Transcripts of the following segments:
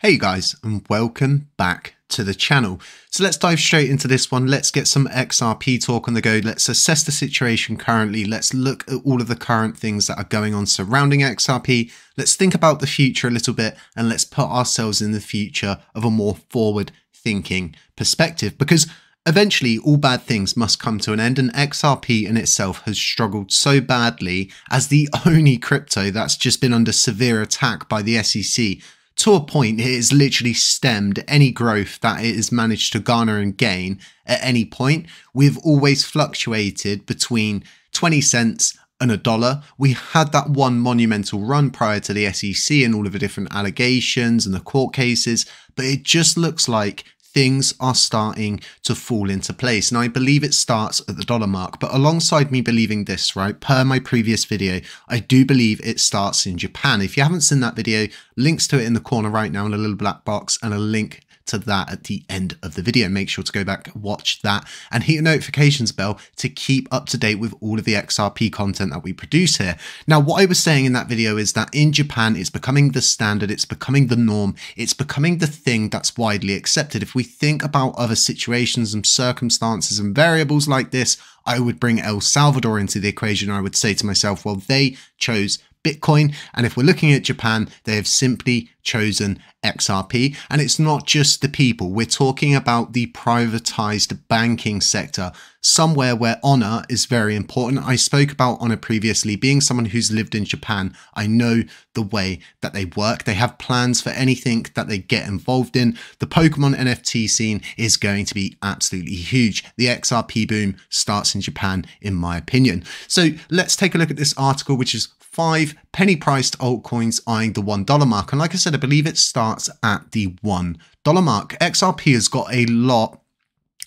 Hey guys, and welcome back to the channel. So let's dive straight into this one. Let's get some XRP talk on the go. Let's assess the situation currently. Let's look at all of the current things that are going on surrounding XRP. Let's think about the future a little bit, and let's put ourselves in the future of a more forward thinking perspective, because eventually all bad things must come to an end, and XRP in itself has struggled so badly as the only crypto that's just been under severe attack by the SEC. To a point, it has literally stemmed any growth that it has managed to garner and gain at any point. We've always fluctuated between 20 cents and $1. We had that one monumental run prior to the SEC and all of the different allegations and the court cases, but it just looks like things are starting to fall into place. And I believe it starts at the dollar mark. But alongside me believing this, right, per my previous video, I do believe it starts in Japan. If you haven't seen that video, links to it in the corner right now in a little black box, and a link to that at the end of the video. Make sure to go back, watch that, and hit the notifications bell to keep up to date with all of the XRP content that we produce here. Now, what I was saying in that video is that in Japan, it's becoming the standard, it's becoming the norm, it's becoming the thing that's widely accepted. If we think about other situations and circumstances and variables like this, I would bring El Salvador into the equation. I would say to myself, well, they chose Bitcoin. And if we're looking at Japan, they have simply chosen XRP. And it's not just the people. We're talking about the privatized banking sector, somewhere where honor is very important. I spoke about honor previously. Being someone who's lived in Japan, I know the way that they work. They have plans for anything that they get involved in. The Pokemon NFT scene is going to be absolutely huge. The XRP boom starts in Japan, in my opinion. So let's take a look at this article, which is 5 penny-priced altcoins eyeing the $1 mark. And like I said, I believe it starts at the $1 mark. XRP has got a lot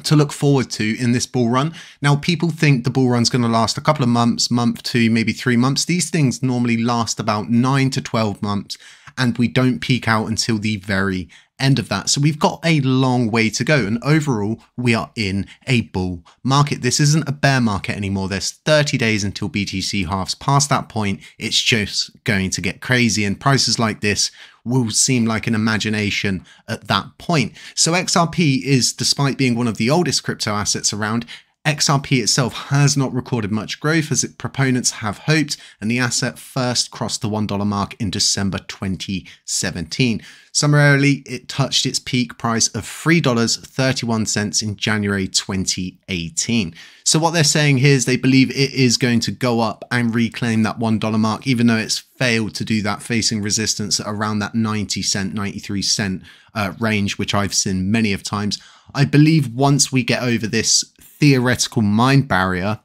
to look forward to in this bull run. Now, people think the bull run's going to last a couple of months, month to maybe 3 months. These things normally last about 9 to 12 months, and we don't peak out until the very end of that. So we've got a long way to go, and overall we are in a bull market. This isn't a bear market anymore. There's 30 days until BTC halves. Past that point, it's just going to get crazy, and prices like this will seem like an imagination at that point. So XRP is, despite being one of the oldest crypto assets around, XRP itself has not recorded much growth as its proponents have hoped, and the asset first crossed the $1 mark in December 2017. Summarily, it touched its peak price of $3.31 in January 2018. So what they're saying here is they believe it is going to go up and reclaim that $1 mark, even though it's failed to do that, facing resistance at around that 90 cent, 93 cent range, which I've seen many of times. I believe once we get over this theoretical mind barrier,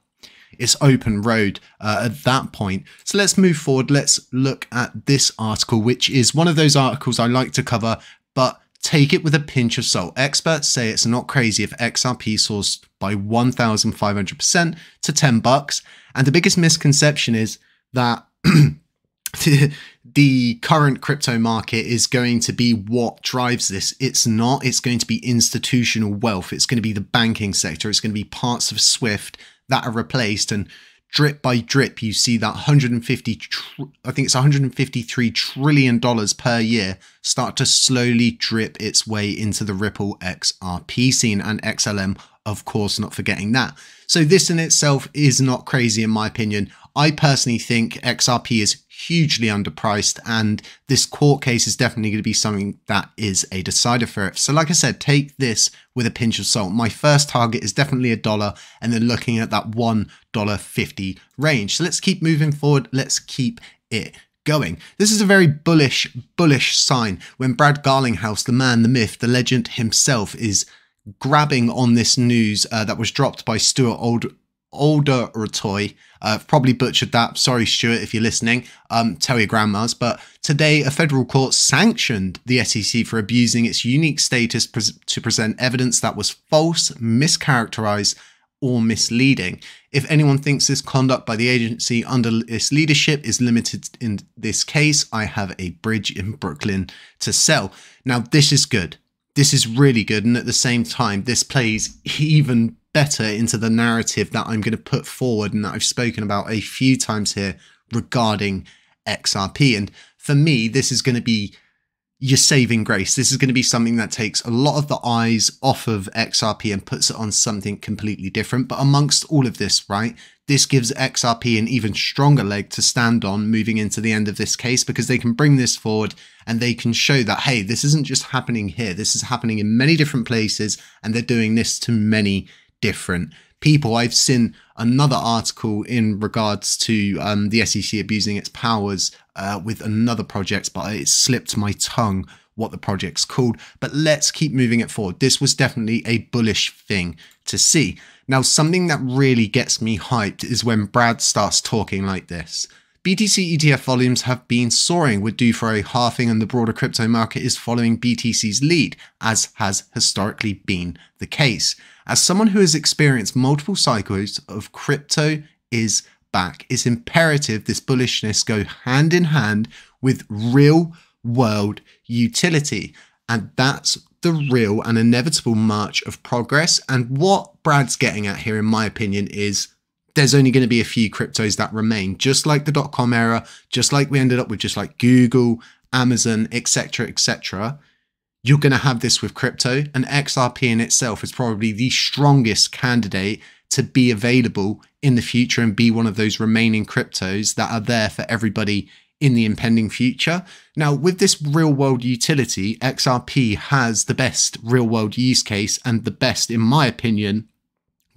it's open road at that point. So let's move forward. Let's look at this article, which is one of those articles I like to cover, but take it with a pinch of salt. Experts say it's not crazy if XRP soars by 1,500% to $10. And the biggest misconception is that the current crypto market is going to be what drives this. It's not. It's going to be institutional wealth. It's going to be the banking sector. It's going to be parts of Swift that are replaced, and drip by drip, you see that $153 trillion per year start to slowly drip its way into the Ripple XRP scene, and XLM, of course, not forgetting that. So this in itself is not crazy in my opinion. I personally think XRP is hugely underpriced, and this court case is definitely going to be something that is a decider for it. So like I said, take this with a pinch of salt. My first target is definitely $1, and then looking at that $1.50 range. So let's keep moving forward. Let's keep it going. This is a very bullish sign when Brad Garlinghouse, the man, the myth, the legend himself, is grabbing on this news that was dropped by Stuart Aldertoy. Probably butchered that. Sorry, Stuart, if you're listening. Tell your grandmas. But today, a federal court sanctioned the SEC for abusing its unique status to present evidence that was false, mischaracterized, or misleading. If anyone thinks this conduct by the agency under its leadership is limited in this case, I have a bridge in Brooklyn to sell. Now, this is good. This is really good. And at the same time, this plays even better into the narrative that I'm going to put forward and that I've spoken about a few times here regarding XRP. And for me, this is going to be your saving grace. This is going to be something that takes a lot of the eyes off of XRP and puts it on something completely different. But amongst all of this, right, this gives XRP an even stronger leg to stand on moving into the end of this case, because they can bring this forward and they can show that, hey, this isn't just happening here. This is happening in many different places, and they're doing this to many different people. I've seen another article in regards to the SEC abusing its powers with another project, but it slipped my tongue what the project's called. But let's keep moving it forward. This was definitely a bullish thing to see. Now, something that really gets me hyped is when Brad starts talking like this. BTC ETF volumes have been soaring, were due for a halving, and the broader crypto market is following BTC's lead, as has historically been the case. As someone who has experienced multiple cycles of crypto is back, it's imperative this bullishness go hand in hand with real world utility. And that's the real and inevitable march of progress. And what Brad's getting at here, in my opinion, is there's only going to be a few cryptos that remain, just like the .com era, just like we ended up with, just like Google, Amazon, etc., etc. You're going to have this with crypto, and XRP in itself is probably the strongest candidate to be available in the future and be one of those remaining cryptos that are there for everybody in the impending future. Now, with this real world utility, XRP has the best real world use case and the best, in my opinion,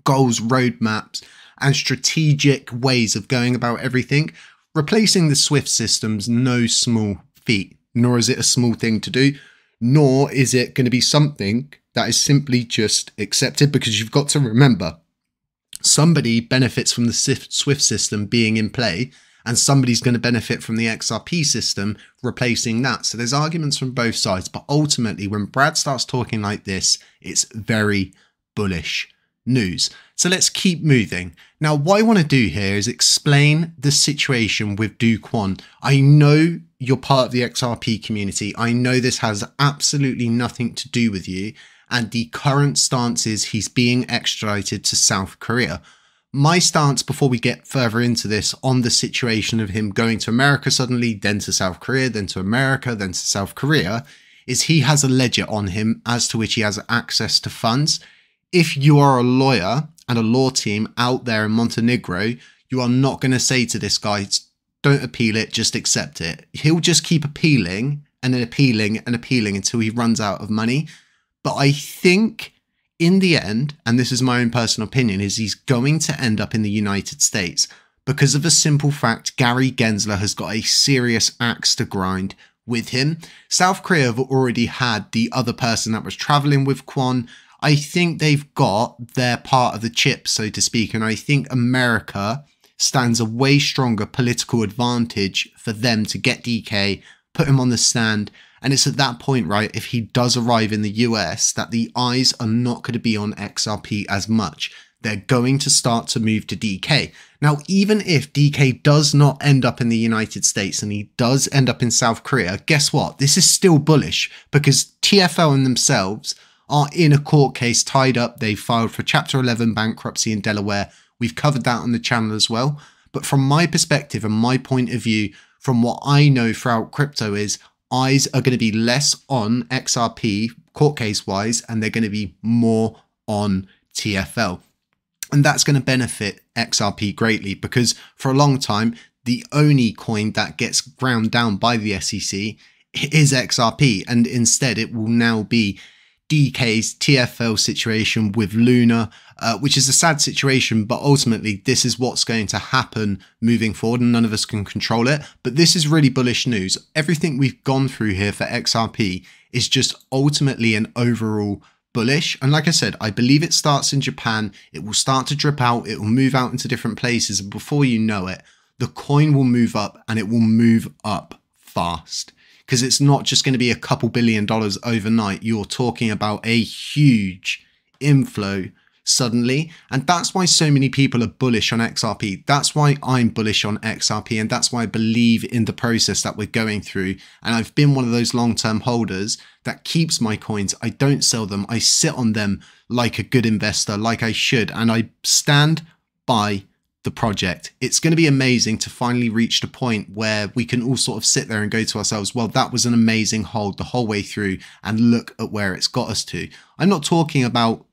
goals, roadmaps, and strategic ways of going about everything. Replacing the SWIFT system's no small feat, nor is it a small thing to do, nor is it going to be something that is simply just accepted, because you've got to remember, somebody benefits from the SWIFT system being in play, and somebody's going to benefit from the XRP system replacing that. So there's arguments from both sides, but ultimately when Brad starts talking like this, it's very bullish news. So let's keep moving. Now, what I want to do here is explain the situation with Do Kwon. I know you're part of the XRP community. I know this has absolutely nothing to do with you, and the current stance is he's being extradited to South Korea. My stance, before we get further into this, on the situation of him going to America suddenly, then to South Korea, then to America, then to South Korea, is he has a ledger on him as to which he has access to funds. If you are a lawyer and a law team out there in Montenegro, you are not going to say to this guy, don't appeal it, just accept it. He'll just keep appealing and then appealing and appealing until he runs out of money. But I think in the end, and this is my own personal opinion, is he's going to end up in the United States because of a simple fact. Gary Gensler has got a serious axe to grind with him. South Korea have already had the other person that was traveling with Kwon. I think they've got their part of the chip, so to speak, and I think America stands a way stronger political advantage for them to get DK, put him on the stand. And it's at that point, right, if he does arrive in the US, that the eyes are not going to be on XRP as much. They're going to start to move to DK. Now, even if DK does not end up in the United States and he does end up in South Korea, guess what? This is still bullish, because TFL in themselves are in a court case tied up. They filed for Chapter 11 bankruptcy in Delaware. We've covered that on the channel as well. But from my perspective and my point of view, from what I know throughout crypto, is eyes are going to be less on XRP court case wise, and they're going to be more on TFL. And that's going to benefit XRP greatly, because for a long time, the only coin that gets ground down by the SEC is XRP. And instead, it will now be DK's TFL situation with Luna, which is a sad situation, but ultimately this is what's going to happen moving forward, and none of us can control it. But this is really bullish news. Everything we've gone through here for XRP is just ultimately an overall bullish. And like I said, I believe it starts in Japan. It will start to drip out. It will move out into different places. And before you know it, the coin will move up, and it will move up fast. Because it's not just going to be a couple $1 billion overnight. You're talking about a huge inflow suddenly. And that's why so many people are bullish on XRP. That's why I'm bullish on XRP. And that's why I believe in the process that we're going through. And I've been one of those long-term holders that keeps my coins. I don't sell them. I sit on them like a good investor, like I should. And I stand by the project. It's going to be amazing to finally reach the point where we can all sort of sit there and go to ourselves, well, that was an amazing hold the whole way through, and look at where it's got us to. I'm not talking about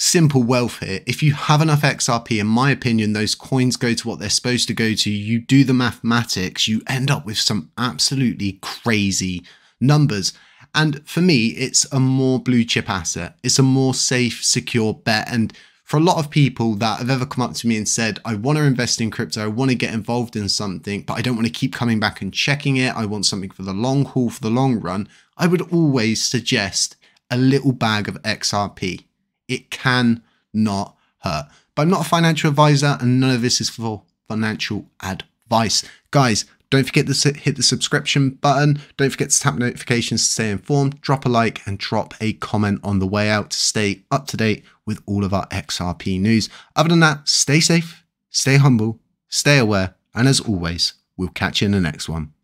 simple wealth here. If you have enough XRP, in my opinion, those coins go to what they're supposed to go to. You do the mathematics, you end up with some absolutely crazy numbers. And for me, it's a more blue chip asset. It's a more safe, secure bet. And for a lot of people that have ever come up to me and said, I want to invest in crypto, I want to get involved in something, but I don't want to keep coming back and checking it. I want something for the long haul, for the long run. I would always suggest a little bag of XRP. It can not hurt. But I'm not a financial advisor, and none of this is for financial advice. Guys, don't forget to hit the subscription button. Don't forget to tap notifications to stay informed. Drop a like and drop a comment on the way out to stay up to date with all of our XRP news. Other than that, stay safe, stay humble, stay aware, and as always, we'll catch you in the next one.